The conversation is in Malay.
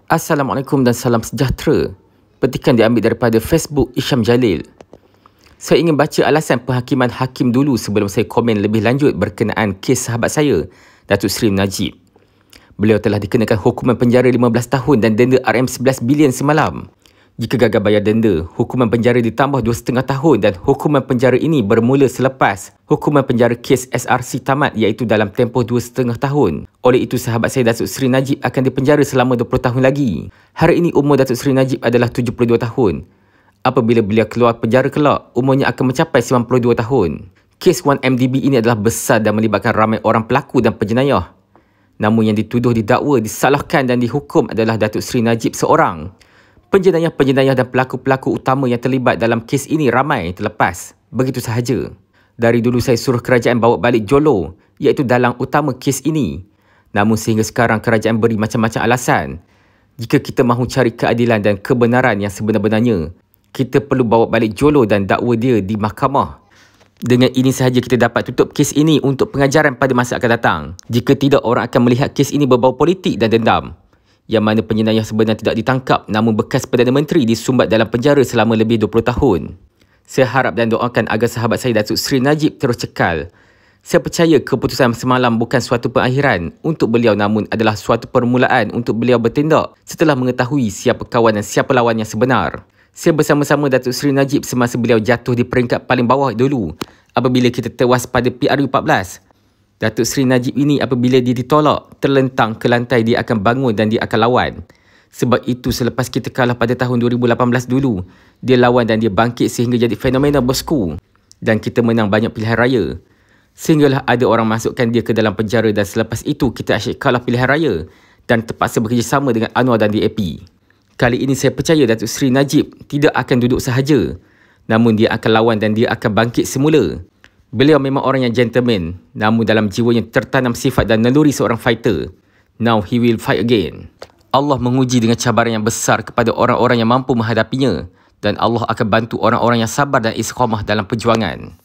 Assalamualaikum dan salam sejahtera. Petikan diambil daripada Facebook Isham Jalil. Saya ingin baca alasan penghakiman hakim dulu sebelum saya komen lebih lanjut berkenaan kes sahabat saya, Datuk Seri Najib. Beliau telah dikenakan hukuman penjara 15 tahun dan denda RM11 bilion semalam. Jika gagal bayar denda, hukuman penjara ditambah 2,5 tahun dan hukuman penjara ini bermula selepas hukuman penjara kes SRC tamat iaitu dalam tempoh 2,5 tahun. Oleh itu, sahabat saya Datuk Seri Najib akan dipenjara selama 20 tahun lagi. Hari ini umur Datuk Seri Najib adalah 72 tahun. Apabila beliau keluar penjara kelak, umurnya akan mencapai 92 tahun. Kes 1MDB ini adalah besar dan melibatkan ramai orang pelaku dan penjenayah. Namun yang dituduh, didakwa, disalahkan dan dihukum adalah Datuk Seri Najib seorang. Penjenayah-penjenayah dan pelakon-pelakon utama yang terlibat dalam kes ini ramai terlepas. Begitu sahaja. Dari dulu saya suruh kerajaan bawa balik Jolo, iaitu dalang utama kes ini. Namun sehingga sekarang kerajaan beri macam-macam alasan. Jika kita mahu cari keadilan dan kebenaran yang sebenar-benarnya, kita perlu bawa balik Jolo dan dakwa dia di mahkamah. Dengan ini sahaja kita dapat tutup kes ini untuk pengajaran pada masa akan datang. Jika tidak, orang akan melihat kes ini berbau politik dan dendam. Yang mana penjenayah sebenarnya tidak ditangkap namun bekas Perdana Menteri disumbat dalam penjara selama lebih 20 tahun. Saya harap dan doakan agar sahabat saya Datuk Seri Najib terus cekal. Saya percaya keputusan semalam bukan suatu pengakhiran untuk beliau namun adalah suatu permulaan untuk beliau bertindak setelah mengetahui siapa kawan dan siapa lawan yang sebenar. Saya bersama-sama Datuk Seri Najib semasa beliau jatuh di peringkat paling bawah dulu apabila kita tewas pada PRU14. Datuk Seri Najib ini apabila dia ditolak, terlentang ke lantai, dia akan bangun dan dia akan lawan. Sebab itu selepas kita kalah pada tahun 2018 dulu, dia lawan dan dia bangkit sehingga jadi fenomena bosku. Dan kita menang banyak pilihan raya. Sehinggalah ada orang masukkan dia ke dalam penjara dan selepas itu kita asyik kalah pilihan raya dan terpaksa bekerjasama dengan Anwar dan DAP. Kali ini saya percaya Datuk Seri Najib tidak akan duduk sahaja. Namun dia akan lawan dan dia akan bangkit semula. Beliau memang orang yang gentleman, namun dalam jiwanya tertanam sifat dan naluri seorang fighter. Now he will fight again. Allah menguji dengan cabaran yang besar kepada orang-orang yang mampu menghadapinya dan Allah akan bantu orang-orang yang sabar dan istiqamah dalam perjuangan.